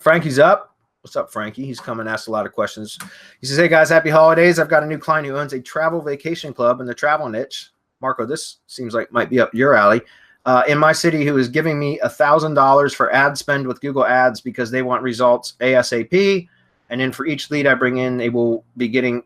Frankie's up. What's up, Frankie? He's come and asked a lot of questions. He says, hey, guys, happy holidays. I've got a new client who owns a travel vacation club in the travel niche. Marco, this seems like might be up your alley. In my city, who is giving me $1,000 for ad spend with Google Ads because they want results ASAP. And then for each lead I bring in, you will be getting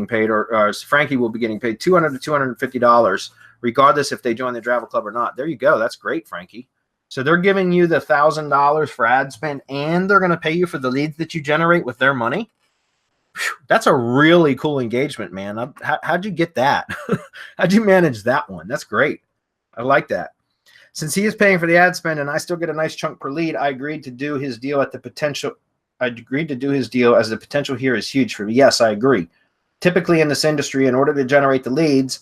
paid, or Frankie will be getting paid $200 to $250, regardless if they join the travel club or not. There you go. That's great, Frankie. So they're giving you the $1,000 for ad spend, and they're going to pay you for the leads that you generate with their money. Whew, that's a really cool engagement, man. How'd you get that? How'd you manage that one? That's great. I like that. Since he is paying for the ad spend and I still get a nice chunk per lead, I agreed to do his deal as the potential here is huge for me. Yes, I agree. Typically in this industry, in order to generate the leads,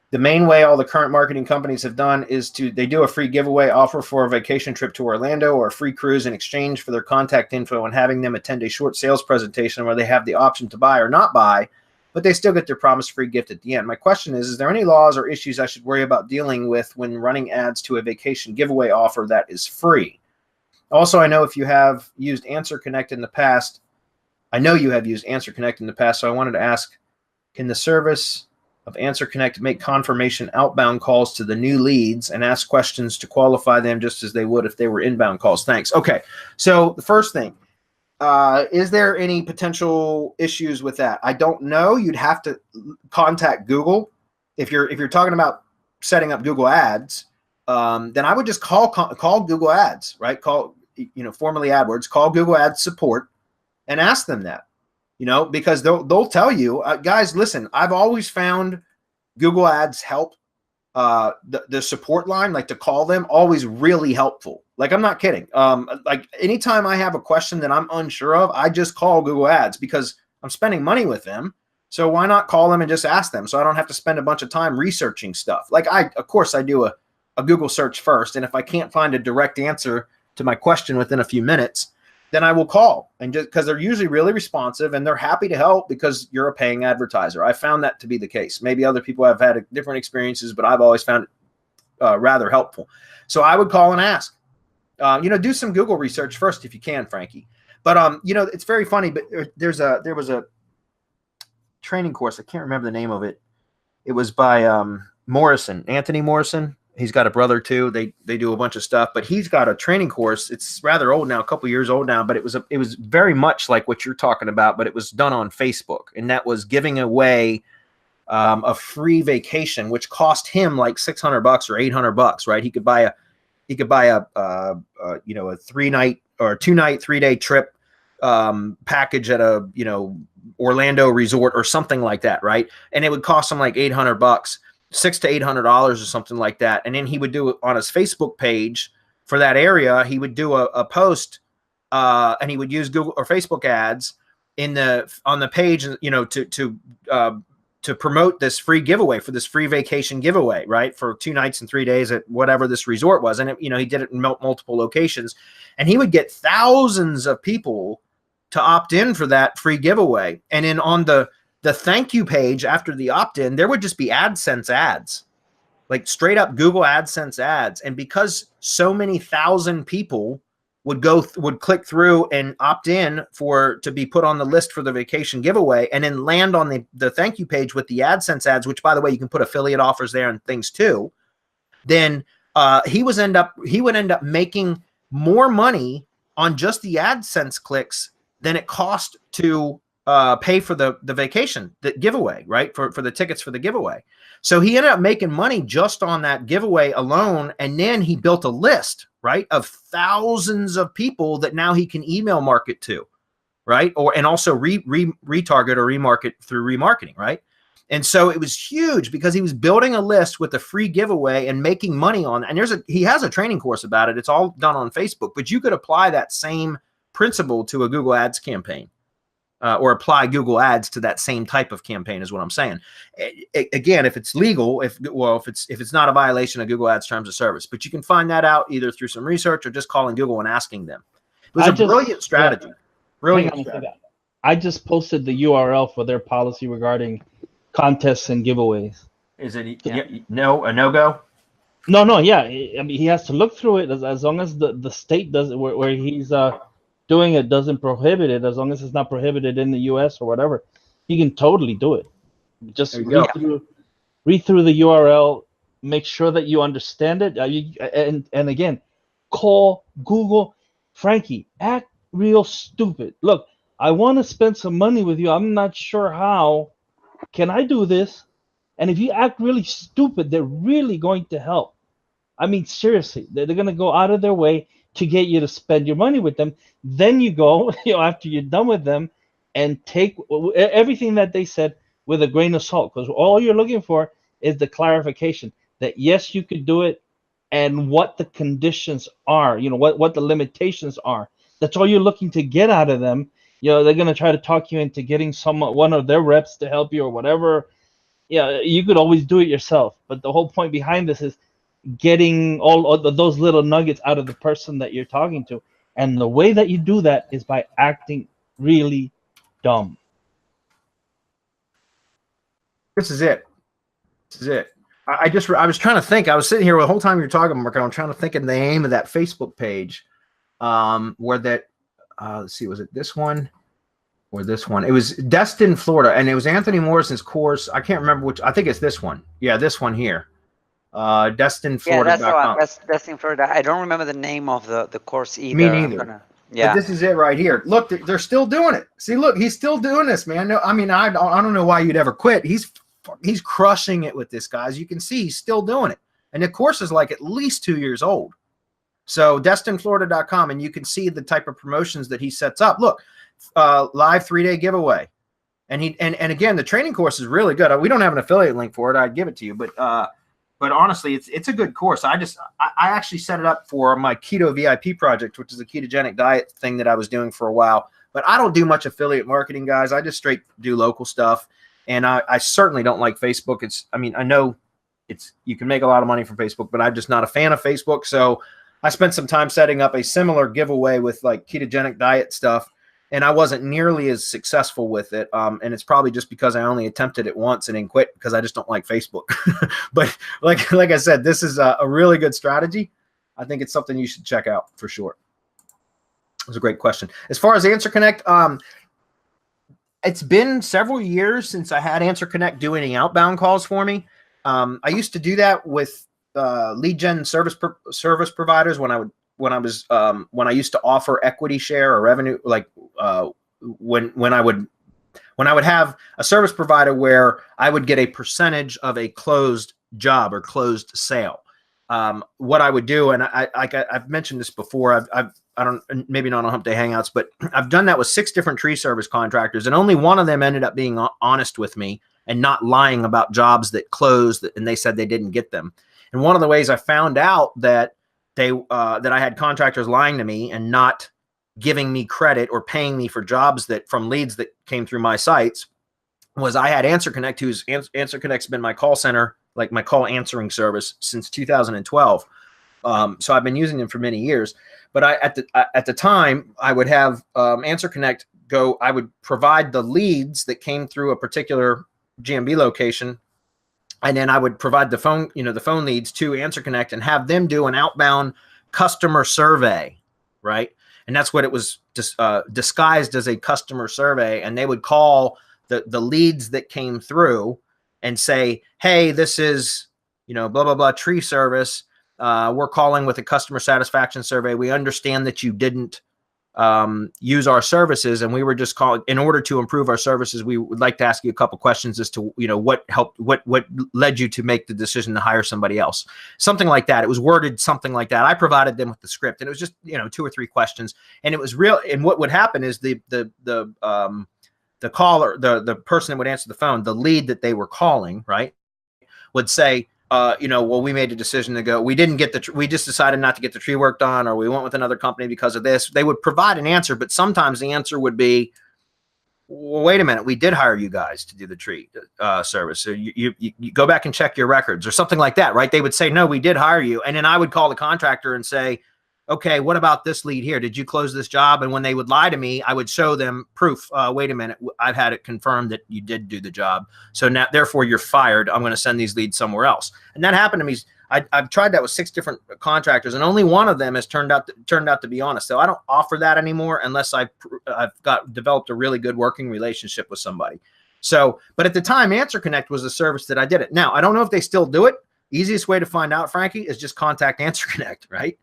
the main way all the current marketing companies have done is they do a free giveaway offer for a vacation trip to Orlando or a free cruise in exchange for their contact info and having them attend a short sales presentation where they have the option to buy or not buy, but they still get their promised free gift at the end. My question is there any laws or issues I should worry about dealing with when running ads to a vacation giveaway offer that is free? Also, I know if you have used Answer Connect in the past, so I wanted to ask, can the service of Answer Connect make confirmation outbound calls to the new leads and ask questions to qualify them just as they would if they were inbound calls? Thanks. Okay, so the first thing, is there any potential issues with that? I don't know. You'd have to contact Google. If you're talking about setting up Google Ads, then I would just call Google Ads, right? Formerly AdWords, call Google Ads support and ask them that, because they'll tell you, guys, listen, I've always found Google Ads help, the support line, like to call them, always really helpful. Like, I'm not kidding. Like anytime I have a question that I'm unsure of, I just call Google Ads because I'm spending money with them. So why not call them and just ask them so I don't have to spend a bunch of time researching stuff. Like of course I do a Google search first. And if I can't find a direct answer to my question within a few minutes, then I will call, and just because they're usually really responsive and they're happy to help because you're a paying advertiser. I found that to be the case. Maybe other people have had different experiences, but I've always found it rather helpful. So I would call and ask, do some Google research first if you can, Frankie. But, it's very funny, but there was a training course. I can't remember the name of it. It was by Anthony Morrison. He's got a brother too. They do a bunch of stuff, but he's got a training course. It's rather old now, a couple years old now, but it was very much like what you're talking about, but it was done on Facebook, and that was giving away a free vacation, which cost him like $600 or $800, right? He could buy a 3-night or 2-night, 3-day trip package at a Orlando resort or something like that, right? And it would cost him like $800, $600 to $800 or something like that. And then he would do it on his Facebook page for that area. He would do a post, and he would use Google or Facebook ads on the page, to promote this free giveaway, for this free vacation giveaway, right? For 2 nights and 3 days at whatever this resort was. And he did it in multiple locations, and he would get thousands of people to opt in for that free giveaway. And then on the thank you page after the opt-in, there would just be AdSense ads, like straight up Google AdSense ads. And because so many thousand people would click through and opt in to be put on the list for the vacation giveaway, and then land on the thank you page with the AdSense ads, which, by the way, you can put affiliate offers there and things too, then he would end up making more money on just the AdSense clicks than it cost to pay for the vacation, the giveaway, right? For the tickets for the giveaway. So he ended up making money just on that giveaway alone. And then he built a list, right, of thousands of people that now he can email market to, right? And also retarget or remarket through remarketing, right? And so it was huge because he was building a list with a free giveaway and making money on it. And he has a training course about it. It's all done on Facebook, but you could apply that same principle to a Google Ads campaign. Or apply Google Ads to that same type of campaign is what I'm saying. Again, if it's legal, if it's not a violation of Google Ads terms of service, but you can find that out either through some research or just calling Google and asking them. It was a brilliant strategy. Brilliant strategy. I just posted the URL for their policy regarding contests and giveaways. Is it a no-go? No, yeah. I mean, he has to look through it as long as the state does it, where he's doing it doesn't prohibit it, as long as it's not prohibited in the U.S. or whatever, you can totally do it. Just There you go. read through the URL, make sure that you understand it, and again, call Google. Frankie, act real stupid. Look, I want to spend some money with you. I'm not sure how. Can I do this? And if you act really stupid, they're really going to help. I mean, seriously, they're going to go out of their way to get you to spend your money with them. Then you go, after you're done with them, and take everything that they said with a grain of salt, because all you're looking for is the clarification that yes, you could do it, and what the conditions are, what the limitations are. That's all you're looking to get out of them. They're going to try to talk you into getting one of their reps to help you or whatever. You could always do it yourself, but the whole point behind this is getting all of those little nuggets out of the person that you're talking to. And the way that you do that is by acting really dumb. This is it. I was trying to think. I was sitting here the whole time you're talking, Mark. I'm trying to think of the name of that Facebook page, where that. Let's see, was it this one or this one? It was Destin, Florida, and it was Anthony Morrison's course. I can't remember which. I think it's this one. Yeah, this one here. Destin, Florida. Yeah, that's the one. That's Destin, Florida. I don't remember the name of the course either. Me neither. Yeah, but this is it right here. Look, they're still doing it. See, look, he's still doing this, man. No, I mean, I don't know why you'd ever quit. He's crushing it with this, guys. You can see he's still doing it. And the course is like at least 2 years old. So destinflorida.com, and you can see the type of promotions that he sets up. Look, live 3-day giveaway. And again, the training course is really good. We don't have an affiliate link for it. I'd give it to you, but honestly, it's a good course. I actually set it up for my keto VIP project, which is a ketogenic diet thing that I was doing for a while. But I don't do much affiliate marketing, guys. I just straight do local stuff. And I certainly don't like Facebook. I know you can make a lot of money from Facebook, but I'm just not a fan of Facebook. So I spent some time setting up a similar giveaway with like ketogenic diet stuff, and I wasn't nearly as successful with it. And it's probably just because I only attempted it once and then quit because I just don't like Facebook. But like I said, this is a really good strategy. I think it's something you should check out for sure. It was a great question. As far as Answer Connect, it's been several years since I had Answer Connect do any outbound calls for me. I used to do that with lead gen service providers when I used to offer equity share or revenue, like when I would have a service provider where I would get a percentage of a closed job or closed sale. What I would do, and I've mentioned this before, I don't, maybe not on Hump Day Hangouts, but I've done that with 6 different tree service contractors, and only one of them ended up being honest with me and not lying about jobs that closed and they said they didn't get them. And one of the ways I found out that that I had contractors lying to me and not giving me credit or paying me for jobs from leads that came through my sites was I had Answer Connect, Answer Connect's been my call center, like my call answering service since 2012. So I've been using them for many years. But at the time, I would have Answer Connect go. I would provide the leads that came through a particular GMB location, and then I would provide the phone leads to Answer Connect and have them do an outbound customer survey, right? And that's what it was disguised as a customer survey. And they would call the leads that came through and say, hey, this is, blah, blah, blah, tree service. We're calling with a customer satisfaction survey. We understand that you didn't use our services, and we were just calling in order to improve our services. We would like to ask you a couple questions as to, what led you to make the decision to hire somebody else, something like that. It was worded something like that. I provided them with the script, and it was just, 2 or 3 questions, and it was real. And what would happen is the caller, the person that would answer the phone, the lead that they were calling, right, would say, well, we made a decision to go. We didn't get we just decided not to get the tree work done, or we went with another company because of this. They would provide an answer, but sometimes the answer would be, well, wait a minute, we did hire you guys to do the tree service. So you go back and check your records or something like that, right? They would say, no, we did hire you. And then I would call the contractor and say, okay, what about this lead here? Did you close this job? And when they would lie to me, I would show them proof. Wait a minute, I've had it confirmed that you did do the job. So now, therefore, you're fired. I'm going to send these leads somewhere else. And that happened to me I've tried that with 6 different contractors, and only one of them has turned out to be honest. So I don't offer that anymore unless I've developed a really good working relationship with somebody. So, but at the time, Answer Connect was the service that I did it. Now, I don't know if they still do it. Easiest way to find out, Frankie, is just contact Answer Connect, right?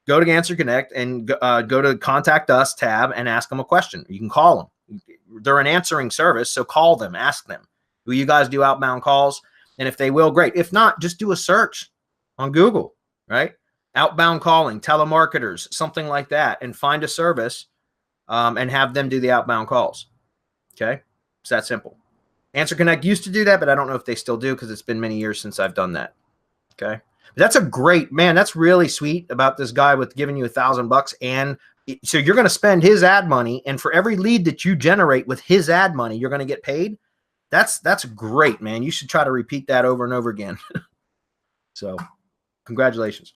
Go to Answer Connect and go to Contact Us tab and ask them a question. You can call them. They're an answering service, so call them, ask them. Will you guys do outbound calls? And if they will, great. If not, just do a search on Google, right? Outbound calling, telemarketers, something like that, and find a service and have them do the outbound calls. Okay? It's that simple. Answer Connect used to do that, but I don't know if they still do because it's been many years since I've done that. Okay? But that's a great, man, that's really sweet about this guy with giving you $1,000. And so you're going to spend his ad money, and for every lead that you generate with his ad money, you're going to get paid. That's great, man. You should try to repeat that over and over again. So congratulations.